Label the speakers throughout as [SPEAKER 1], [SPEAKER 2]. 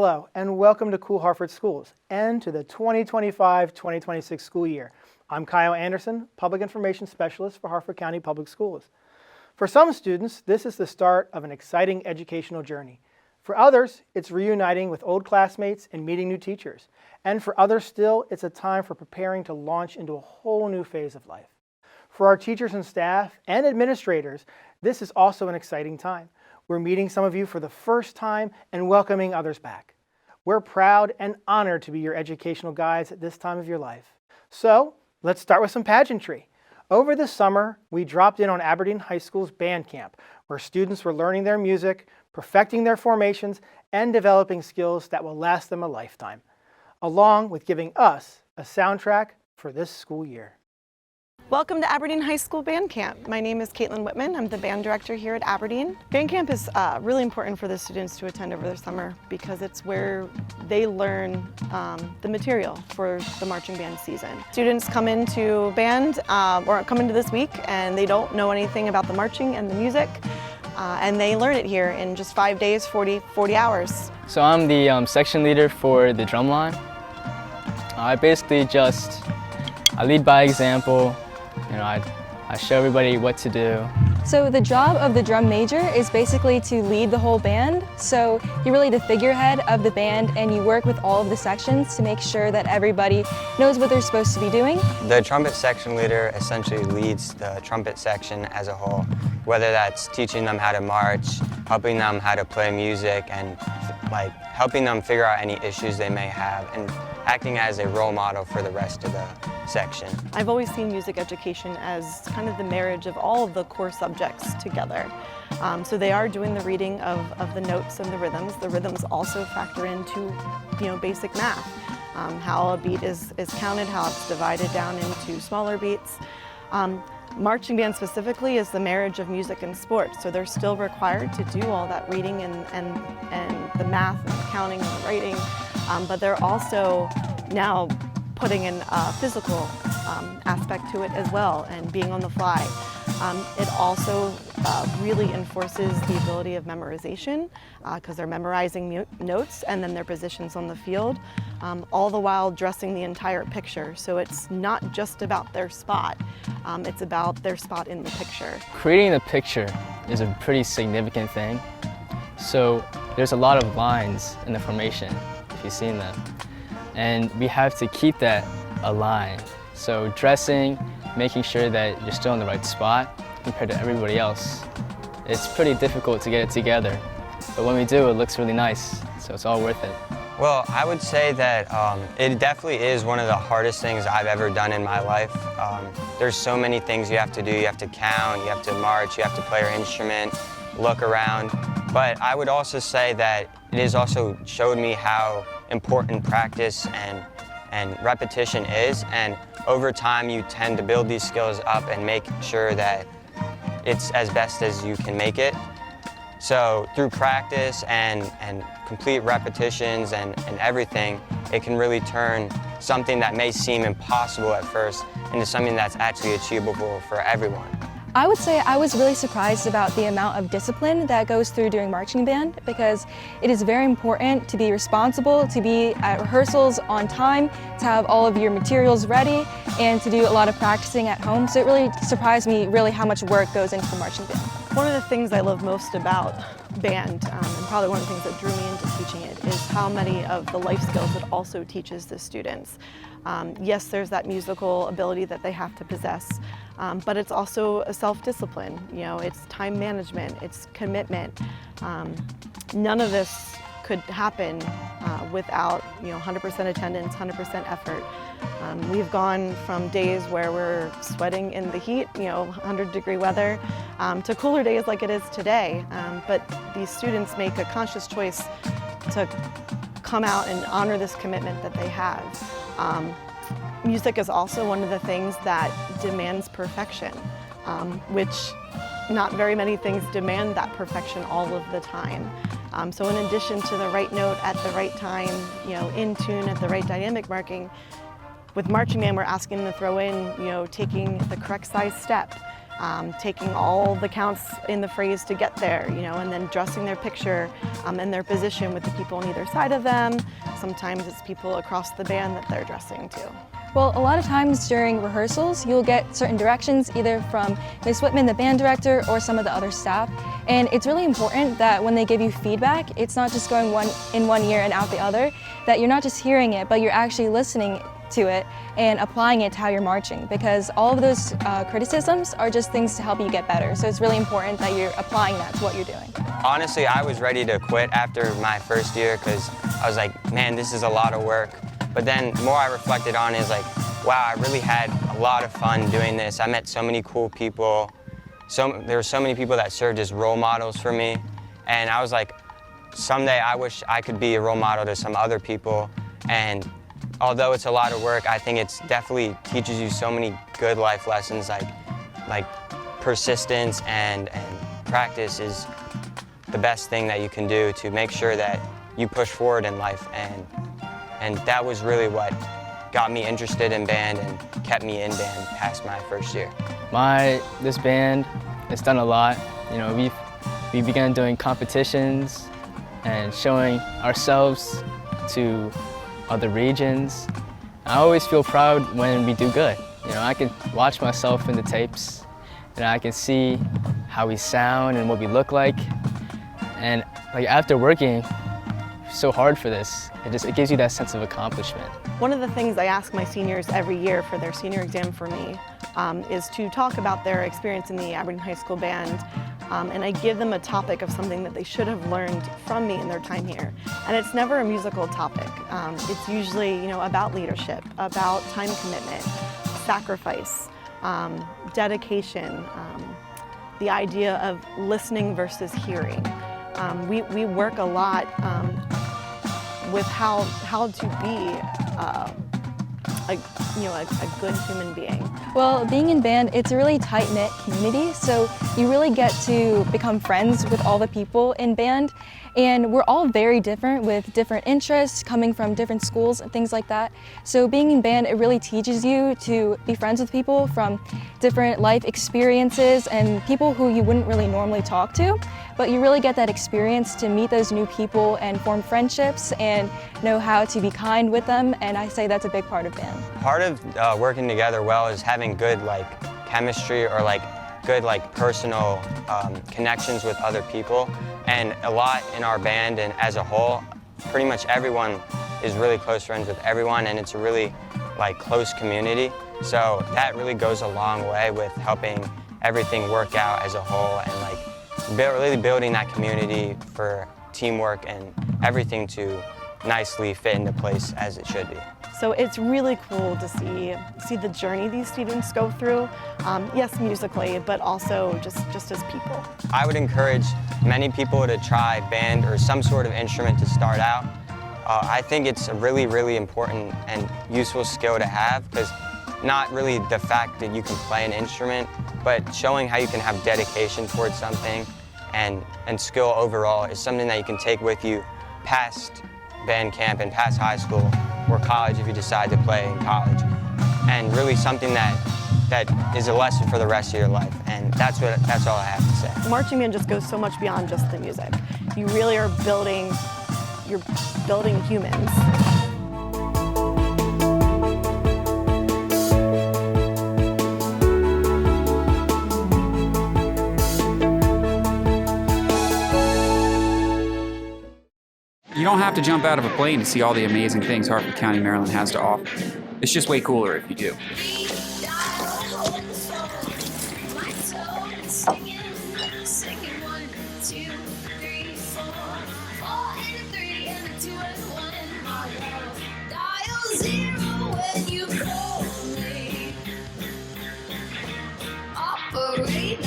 [SPEAKER 1] Hello, and welcome to Cool Harford Schools and to the 2025-2026 school year. I'm Kyle Anderson, Public Information Specialist for Harford County Public Schools. For some students, this is the start of an exciting educational journey. For others, it's reuniting with old classmates and meeting new teachers. And for others still, it's a time for preparing to launch into a whole new phase of life. For our teachers and staff and administrators, this is also an exciting time. We're meeting some of you for the first time and welcoming others back. We're proud and honored to be your educational guides at this time of your life. So let's start with some pageantry. Over the summer, we dropped in on Aberdeen High School's band camp, where students were learning their music, perfecting their formations, and developing skills that will last them a lifetime, along with giving us a soundtrack for this school year.
[SPEAKER 2] Welcome to Aberdeen High School Band Camp. My name is Caitlin Whitman. I'm the band director here at Aberdeen. Band camp is really important for the students to attend over the summer because it's where they learn the material for the marching band season. Students come into band or come into this week and they don't know anything about the marching and the music and they learn it here in just 5 days, 40 hours.
[SPEAKER 3] So I'm the section leader for the drum line. I basically I lead by example. You know, I show everybody what to do.
[SPEAKER 4] So the job of the drum major is basically to lead the whole band. So you're really the figurehead of the band and you work with all of the sections to make sure that everybody knows what they're supposed to be doing.
[SPEAKER 5] The trumpet section leader essentially leads the trumpet section as a whole, whether that's teaching them how to march, helping them how to play music, and helping them figure out any issues they may have, and acting as a role model for the rest of the section.
[SPEAKER 2] I've always seen music education as kind of the marriage of all of the core subjects together. So they are doing the reading of the notes and the rhythms. The rhythms also factor into, basic math. How a beat is counted, how it's divided down into smaller beats. Marching band specifically is the marriage of music and sports, so they're still required to do all that reading and the math and the counting and the writing, but they're also now putting in a physical aspect to it as well and being on the fly. It also really enforces the ability of memorization because they're memorizing notes and then their positions on the field, all the while dressing the entire picture. So it's not just about their spot, it's about their spot in the picture.
[SPEAKER 3] Creating the picture is a pretty significant thing. So there's a lot of lines in the formation, if you've seen them. And we have to keep that aligned. So dressing, making sure that you're still in the right spot compared to everybody else. It's pretty difficult to get it together, but when we do, it looks really nice, so it's all worth it.
[SPEAKER 5] Well, I would say that it definitely is one of the hardest things I've ever done in my life. There's so many things you have to do. You have to count, you have to march, you have to play your instrument, look around. But I would also say that it has also showed me how important practice and repetition is, and over time you tend to build these skills up and make sure that it's as best as you can make it. So through practice and complete repetitions and everything, it can really turn something that may seem impossible at first into something that's actually achievable for everyone.
[SPEAKER 4] I would say I was really surprised about the amount of discipline that goes through during marching band because it is very important to be responsible, to be at rehearsals on time, to have all of your materials ready, and to do a lot of practicing at home. So it really surprised me really how much work goes into marching band.
[SPEAKER 2] One of the things I love most about band, and probably one of the things that drew me into teaching it, is how many of the life skills it also teaches the students. Yes, there's that musical ability that they have to possess, but it's also a self-discipline. It's time management, it's commitment. None of this could happen without 100% attendance, 100% effort. We've gone from days where we're sweating in the heat, 100-degree weather, to cooler days like it is today. But these students make a conscious choice to come out and honor this commitment that they have. Music is also one of the things that demands perfection, which not very many things demand that perfection all of the time. So in addition to the right note at the right time, in tune at the right dynamic marking, with marching band we're asking them to throw in, taking the correct size step, taking all the counts in the phrase to get there, and then dressing their picture and their position with the people on either side of them. Sometimes it's people across the band that they're dressing to.
[SPEAKER 4] Well, a lot of times during rehearsals, you'll get certain directions either from Ms. Whitman, the band director, or some of the other staff. And it's really important that when they give you feedback, it's not just going in one ear and out the other, that you're not just hearing it, but you're actually listening to it and applying it to how you're marching, because all of those criticisms are just things to help you get better. So it's really important that you're applying that to what you're doing.
[SPEAKER 5] Honestly, I was ready to quit after my first year because I was like, man, this is a lot of work. But then the more I reflected on it, is like, wow, I really had a lot of fun doing this. I met so many cool people. There were so many people that served as role models for me. And I was like, someday I wish I could be a role model to some other people. And although it's a lot of work, I think it's definitely teaches you so many good life lessons, like persistence and practice is the best thing that you can do to make sure that you push forward in life. And that was really what got me interested in band and kept me in band past my first year.
[SPEAKER 3] This band has done a lot. We began doing competitions and showing ourselves to other regions. I always feel proud when we do good. I can watch myself in the tapes and I can see how we sound and what we look like. And after working so hard for this, it gives you that sense of accomplishment.
[SPEAKER 2] One of the things I ask my seniors every year for their senior exam for me is to talk about their experience in the Aberdeen High School Band. And I give them a topic of something that they should have learned from me in their time here. And it's never a musical topic. It's usually about leadership, about time commitment, sacrifice, dedication, the idea of listening versus hearing. We work a lot with how to be a good human being.
[SPEAKER 4] Well, being in band, it's a really tight-knit community, so you really get to become friends with all the people in band. And we're all very different with different interests, coming from different schools and things like that. So being in band, it really teaches you to be friends with people from different life experiences and people who you wouldn't really normally talk to. But you really get that experience to meet those new people and form friendships and know how to be kind with them. And I say that's a big part of band.
[SPEAKER 5] Part of working together well is having good chemistry or good personal connections with other people. And a lot in our band and as a whole, pretty much everyone is really close friends with everyone, and it's a really close community. So that really goes a long way with helping everything work out as a whole and really building that community for teamwork and everything to nicely fit into place as it should be.
[SPEAKER 2] So it's really cool to see the journey these students go through, yes, musically, but also just as people.
[SPEAKER 5] I would encourage many people to try band or some sort of instrument to start out. I think it's a really, really important and useful skill to have, because not really the fact that you can play an instrument, but showing how you can have dedication towards something and skill overall is something that you can take with you past band camp and past high school or college if you decide to play in college. And really something that is a lesson for the rest of your life. And that's all I have to say.
[SPEAKER 2] Marching band just goes so much beyond just the music. You really are building humans.
[SPEAKER 6] You don't have to jump out of a plane to see all the amazing things Harford County, Maryland has to offer. It's just way cooler if you do.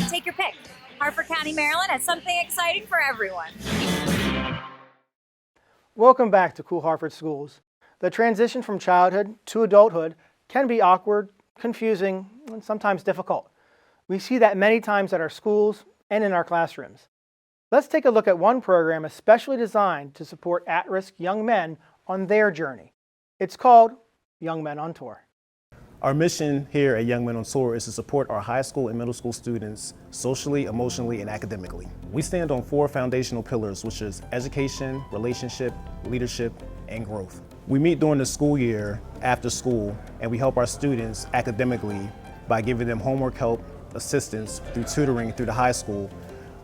[SPEAKER 7] Take your pick. Harford County, Maryland has something exciting for everyone.
[SPEAKER 1] Welcome back to Cool Harford Schools. The transition from childhood to adulthood can be awkward, confusing, and sometimes difficult. We see that many times at our schools and in our classrooms. Let's take a look at one program especially designed to support at-risk young men on their journey. It's called Young Men on Tour.
[SPEAKER 8] Our mission here at Young Men on Tour is to support our high school and middle school students socially, emotionally, and academically. We stand on 4 foundational pillars, which is education, relationship, leadership, and growth. We meet during the school year after school, and we help our students academically by giving them homework help, assistance through tutoring through the high school.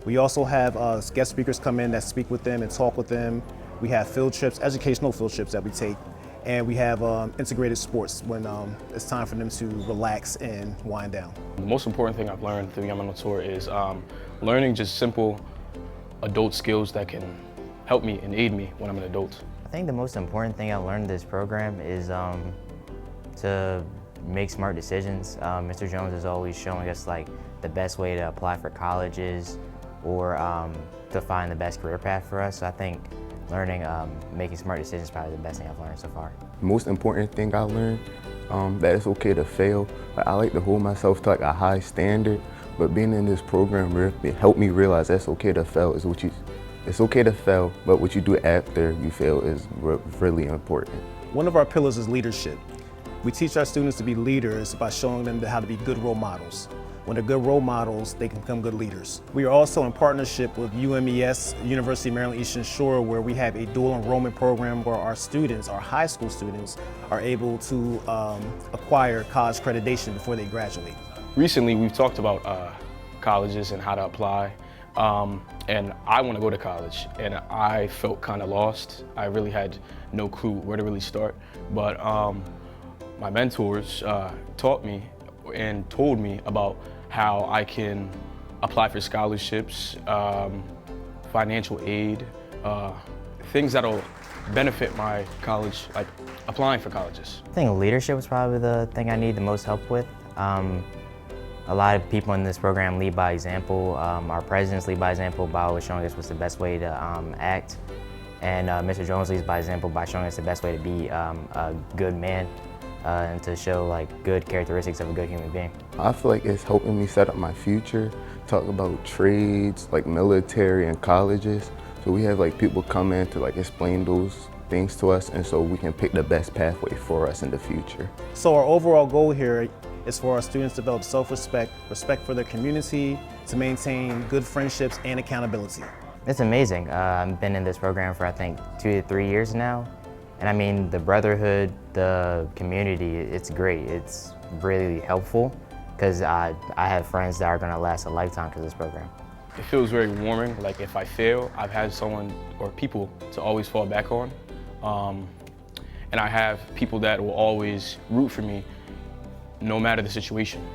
[SPEAKER 8] We also have guest speakers come in that speak with them and talk with them. We have field trips, educational field trips that we take. And we have integrated sports when it's time for them to relax and wind down.
[SPEAKER 9] The most important thing I've learned through Young Men on Tour is learning just simple adult skills that can help me and aid me when I'm an adult.
[SPEAKER 10] I think the most important thing I learned in this program is to make smart decisions. Mr. Jones is always showing us like the best way to apply for colleges or to find the best career path for us. So I think learning making smart decisions is probably the best thing I've learned so far.
[SPEAKER 11] The most important thing I learned that it's okay to fail. I like to hold myself to like a high standard, but being in this program it helped me realize that's okay to fail. It's okay to fail, but what you do after you fail is really important.
[SPEAKER 8] One of our pillars is leadership. We teach our students to be leaders by showing them how to be good role models. When they're good role models, they can become good leaders. We are also in partnership with UMES, University of Maryland Eastern Shore, where we have a dual enrollment program where our students, our high school students, are able to acquire college accreditation before they graduate.
[SPEAKER 9] Recently, we've talked about colleges and how to apply. And I want to go to college, and I felt kind of lost. I really had no clue where to really start. But my mentors taught me and told me about how I can apply for scholarships, financial aid, things that'll benefit my college, like applying for colleges.
[SPEAKER 10] I think leadership was probably the thing I need the most help with. A lot of people in this program lead by example. Our presidents lead by example by always showing us what's the best way to act. And Mr. Jones leads by example by showing us the best way to be a good man and to show like good characteristics of a good human being.
[SPEAKER 11] I feel like it's helping me set up my future, talk about trades, like military and colleges. So we have like people come in to like explain those things to us, and so we can pick the best pathway for us in the future.
[SPEAKER 8] So our overall goal here is for our students to develop self-respect, respect for their community, to maintain good friendships and accountability.
[SPEAKER 10] It's amazing. I've been in this program for I think 2 to 3 years now. And I mean, the brotherhood, the community, it's great. It's really helpful because I have friends that are gonna last a lifetime because of this program.
[SPEAKER 9] It feels very warming. Like if I fail, I've had someone or people to always fall back on. And I have people that will always root for me no matter the situation.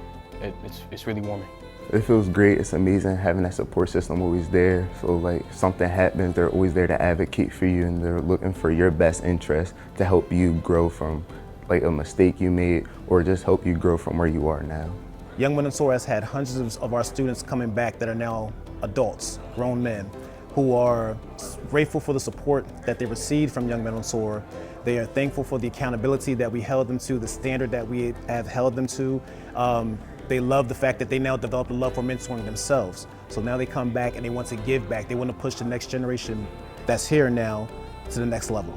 [SPEAKER 9] It's really warming.
[SPEAKER 11] It feels great. It's amazing having that support system always there. So like if something happens, they're always there to advocate for you, and they're looking for your best interest to help you grow from like a mistake you made or just help you grow from where you are now.
[SPEAKER 8] Young Men on Tour has had hundreds of our students coming back that are now adults, grown men, who are grateful for the support that they received from Young Men on Tour. They are thankful for the accountability that we held them to, the standard that we have held them to. They love the fact that they now developed a love for mentoring themselves. So now they come back and they want to give back. They want to push the next generation that's here now to the next level.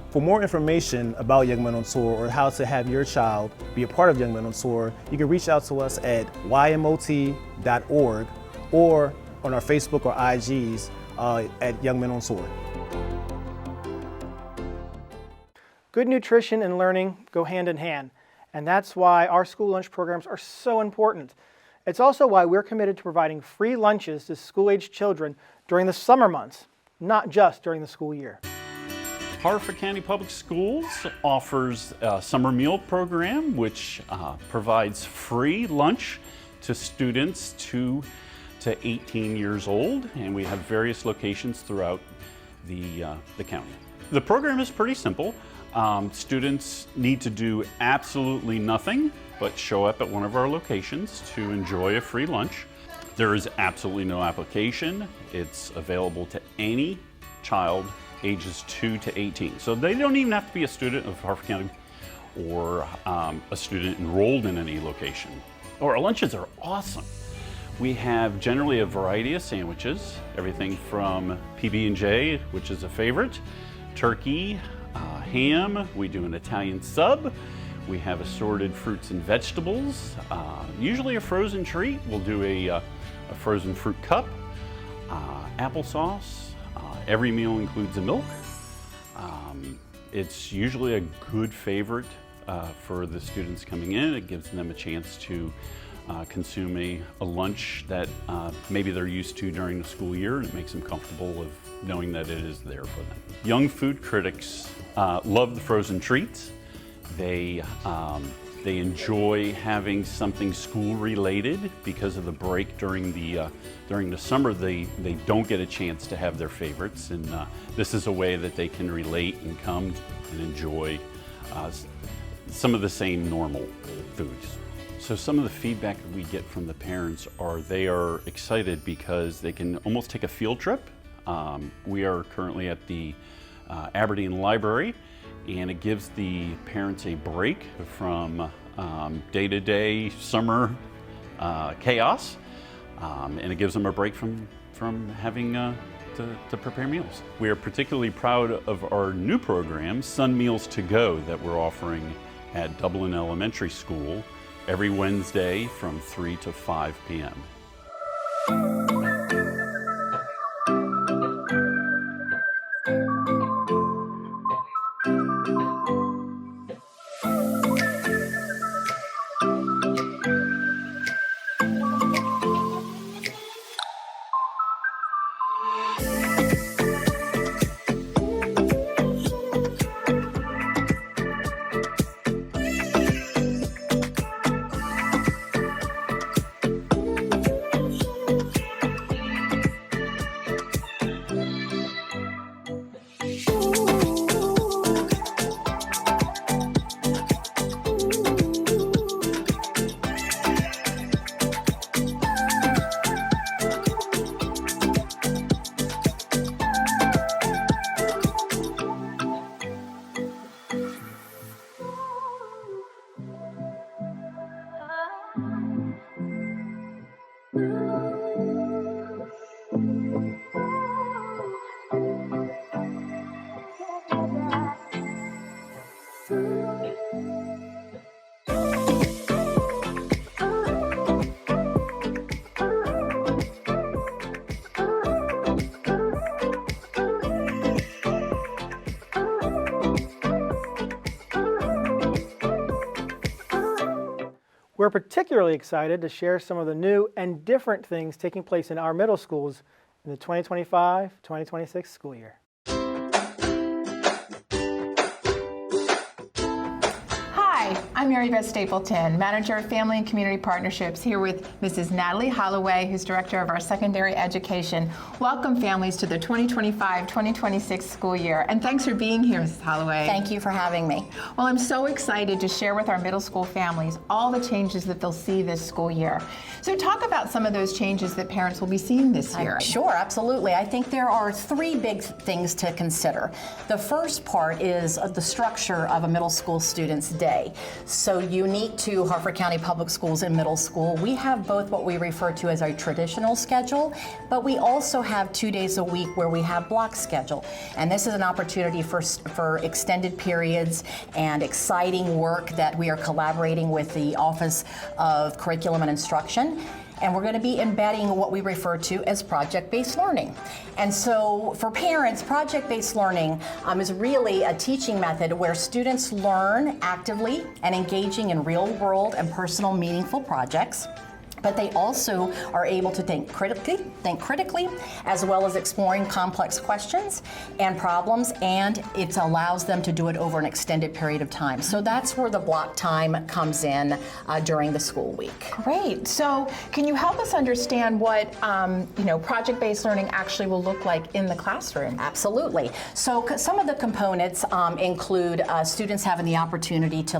[SPEAKER 8] For more information about Young Men on Tour or how to have your child be a part of Young Men on Tour, you can reach out to us at ymot.org or on our Facebook or IGs at Young Men on Tour.
[SPEAKER 1] Good nutrition and learning go hand in hand, and that's why our school lunch programs are so important. It's also why we're committed to providing free lunches to school-aged children during the summer months, not just during the school year.
[SPEAKER 12] Harford County Public Schools offers a summer meal program which provides free lunch to students 2 to 18 years old, and we have various locations throughout the county. The program is pretty simple. Students need to do absolutely nothing but show up at one of our locations to enjoy a free lunch. There is absolutely no application. It's available to any child ages 2 to 18. So they don't even have to be a student of Harford County or a student enrolled in any location. Our lunches are awesome. We have generally a variety of sandwiches, everything from PB&J, which is a favorite, turkey, ham, we do an Italian sub, We have assorted fruits and vegetables, usually a frozen treat. We'll do a frozen fruit cup, applesauce. Every meal includes a milk. It's usually a good favorite for the students coming in. It gives them a chance to consume a lunch that maybe they're used to during the school year, and it makes them comfortable with knowing that it is there for them. Young food critics love the frozen treats. They enjoy having something school related because of the break during the summer. They don't get a chance to have their favorites, and this is a way that they can relate and come and enjoy some of the same normal foods. So some of the feedback that we get from the parents are they are excited because they can almost take a field trip. We are currently at the Aberdeen Library, and it gives the parents a break from day-to-day summer chaos, and it gives them a break from having to prepare meals. We are particularly proud of our new program, Sun Meals to Go, that we're offering at Dublin Elementary School every Wednesday from 3 to 5 p.m.
[SPEAKER 1] We're particularly excited to share some of the new and different things taking place in our middle schools in the 2025-2026 school year.
[SPEAKER 13] Hi, I'm Mary Beth Stapleton, Manager of Family and Community Partnerships, here with Mrs. Natalie Holloway, who's Director of our Secondary Education. Welcome, families, to the 2025-2026 school year. And thanks for being here, Mrs. Holloway.
[SPEAKER 14] Thank you for having me.
[SPEAKER 13] Well, I'm so excited to share with our middle school families all the changes that they'll see this school year. So talk about some of those changes that parents will be seeing this year.
[SPEAKER 14] Sure, absolutely. I think there are three big things to consider. The first part is the structure of a middle school student's day. So unique to Harford County Public Schools in middle school, we have both what we refer to as our traditional schedule, but we also have 2 days a week where we have block schedule. And this is an opportunity for extended periods and exciting work that we are collaborating with the Office of Curriculum and Instruction. And we're going to be embedding what we refer to as project-based learning. And so for parents, project-based learning is really a teaching method where students learn actively and engaging in real-world and personal meaningful projects. But they also are able to think critically, as well as exploring complex questions and problems, and it allows them to do it over an extended period of time. So that's where the block time comes in during the school week.
[SPEAKER 13] Great. So can you help us understand what project-based learning actually will look like in the classroom?
[SPEAKER 14] Absolutely. So some of the components include students having the opportunity to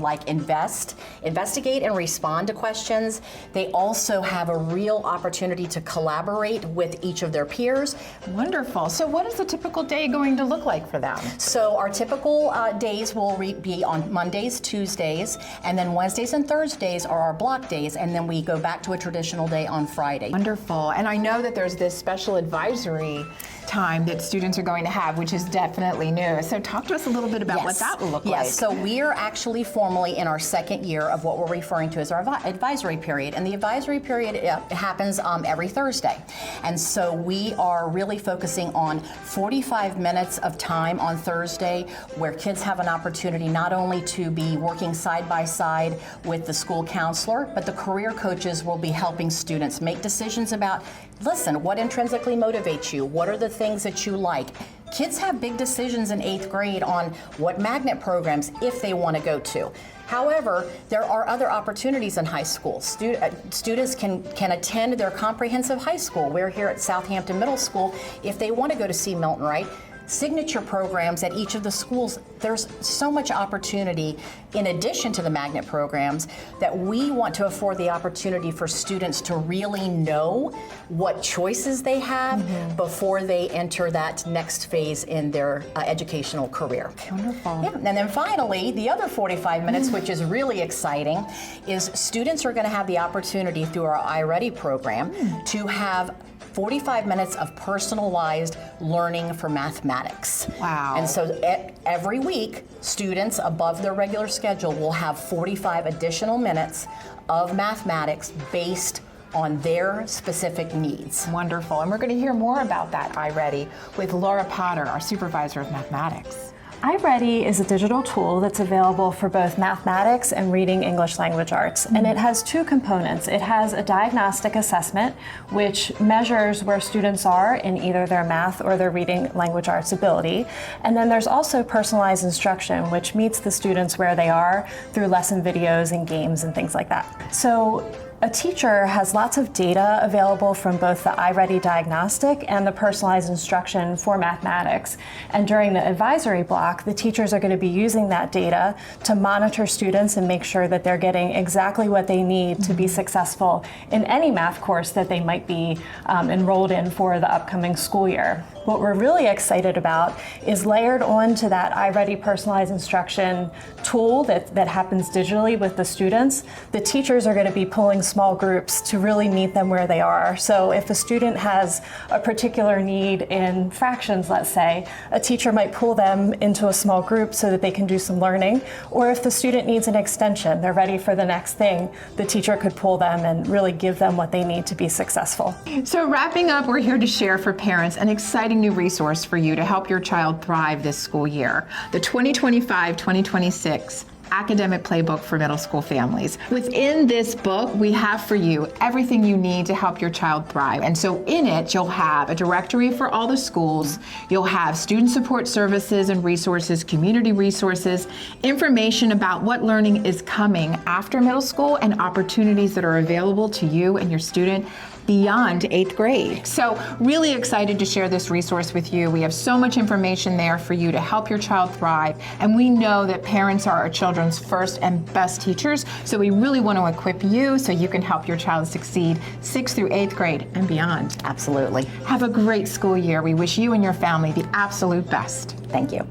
[SPEAKER 14] investigate and respond to questions. They also also have a real opportunity to collaborate with each of their peers.
[SPEAKER 13] Wonderful. So what is a typical day going to look like for them?
[SPEAKER 14] So our typical days will be on Mondays, Tuesdays, and then Wednesdays and Thursdays are our block days, and then we go back to a traditional day on Friday.
[SPEAKER 13] Wonderful. And I know that there's this special advisory time that students are going to have, which is definitely new. So talk to us a little bit about what that will look like.
[SPEAKER 14] Yes, so we're actually formally in our second year of what we're referring to as our advisory period. And the advisory period happens every Thursday. And so we are really focusing on 45 minutes of time on Thursday where kids have an opportunity not only to be working side by side with the school counselor, but the career coaches will be helping students make decisions about, listen, what intrinsically motivates you? What are the things that you like? Kids have big decisions in 8th grade on what magnet programs, if they want to go to. However, there are other opportunities in high school. Students can attend their comprehensive high school. We're here at Southampton Middle School. If they want to go to C. Milton Wright, signature programs at each of the schools, there's so much opportunity in addition to the magnet programs that we want to afford the opportunity for students to really know what choices they have before they enter that next phase in their educational career.
[SPEAKER 13] Wonderful.
[SPEAKER 14] Yeah. And then finally, the other 45 minutes, which is really exciting, is students are going to have the opportunity through our iReady program to have 45 minutes of personalized learning for mathematics.
[SPEAKER 13] Wow.
[SPEAKER 14] And so every week, students above their regular schedule will have 45 additional minutes of mathematics based on their specific needs.
[SPEAKER 13] Wonderful. And we're going to hear more about that iReady with Laura Potter, our supervisor of mathematics.
[SPEAKER 15] iReady is a digital tool that's available for both mathematics and reading English language arts. And it has two components. It has a diagnostic assessment, which measures where students are in either their math or their reading language arts ability. And then there's also personalized instruction, which meets the students where they are through lesson videos and games and things like that. So a teacher has lots of data available from both the iReady diagnostic and the personalized instruction for mathematics. And during the advisory block, the teachers are going to be using that data to monitor students and make sure that they're getting exactly what they need to be successful in any math course that they might be enrolled in for the upcoming school year. What we're really excited about is layered onto that iReady personalized instruction tool that happens digitally with the students. The teachers are going to be pulling small groups to really meet them where they are. So if a student has a particular need in fractions, let's say, a teacher might pull them into a small group so that they can do some learning. Or if the student needs an extension, they're ready for the next thing, the teacher could pull them and really give them what they need to be successful.
[SPEAKER 13] So wrapping up, we're here to share for parents an exciting new resource for you to help your child thrive this school year. The 2025-2026 Academic Playbook for Middle School Families. Within this book, we have for you everything you need to help your child thrive. And so in it, you'll have a directory for all the schools, you'll have student support services and resources, community resources, information about what learning is coming after middle school, and opportunities that are available to you and your student beyond 8th grade. So really excited to share this resource with you. We have so much information there for you to help your child thrive. And we know that parents are our children's first and best teachers. So we really want to equip you so you can help your child succeed 6th through 8th grade and beyond.
[SPEAKER 14] Absolutely.
[SPEAKER 13] Have a great school year. We wish you and your family the absolute best.
[SPEAKER 14] Thank you.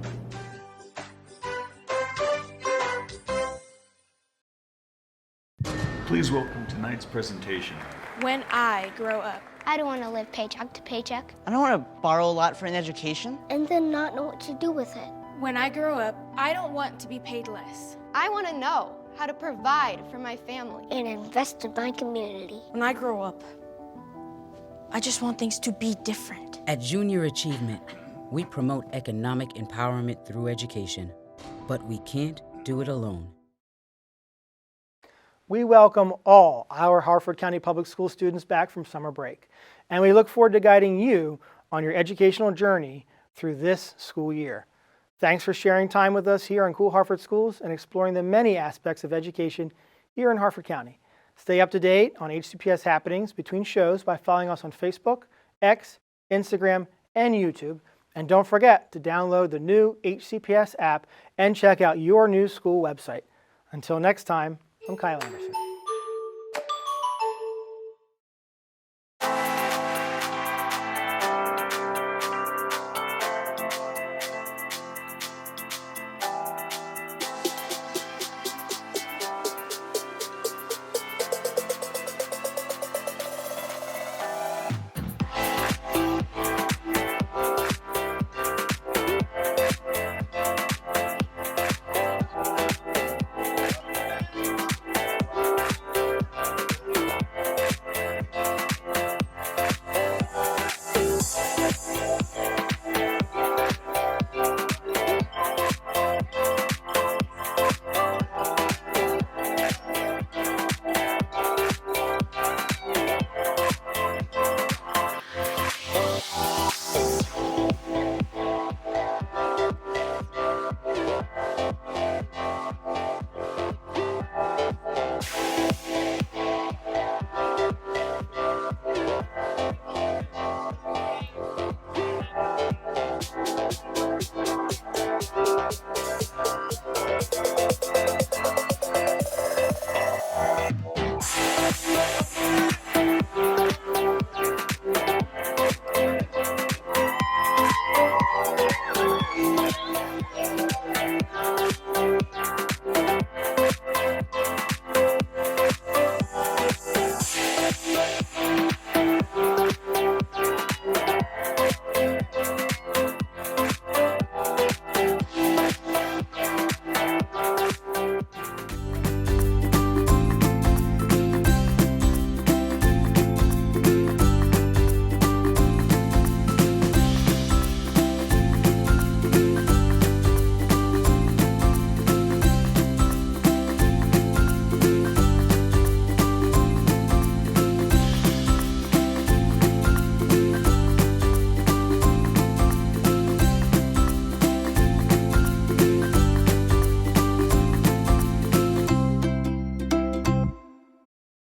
[SPEAKER 16] Please welcome tonight's presentation.
[SPEAKER 17] When I grow up.
[SPEAKER 18] I don't want to live paycheck to paycheck.
[SPEAKER 19] I don't want to borrow a lot for an education.
[SPEAKER 18] And then not know what to do with it.
[SPEAKER 17] When I grow up, I don't want to be paid less.
[SPEAKER 20] I want to know how to provide for my family.
[SPEAKER 18] And invest in my community.
[SPEAKER 21] When I grow up, I just want things to be different.
[SPEAKER 22] At Junior Achievement, we promote economic empowerment through education, but we can't do it alone.
[SPEAKER 1] We welcome all our Harford County Public School students back from summer break, and we look forward to guiding you on your educational journey through this school year. Thanks for sharing time with us here on Cool Harford Schools and exploring the many aspects of education here in Harford County. Stay up to date on HCPS happenings between shows by following us on Facebook, X, Instagram, and YouTube. And don't forget to download the new HCPS app and check out your new school website. Until next time, I'm Kyle Anderson.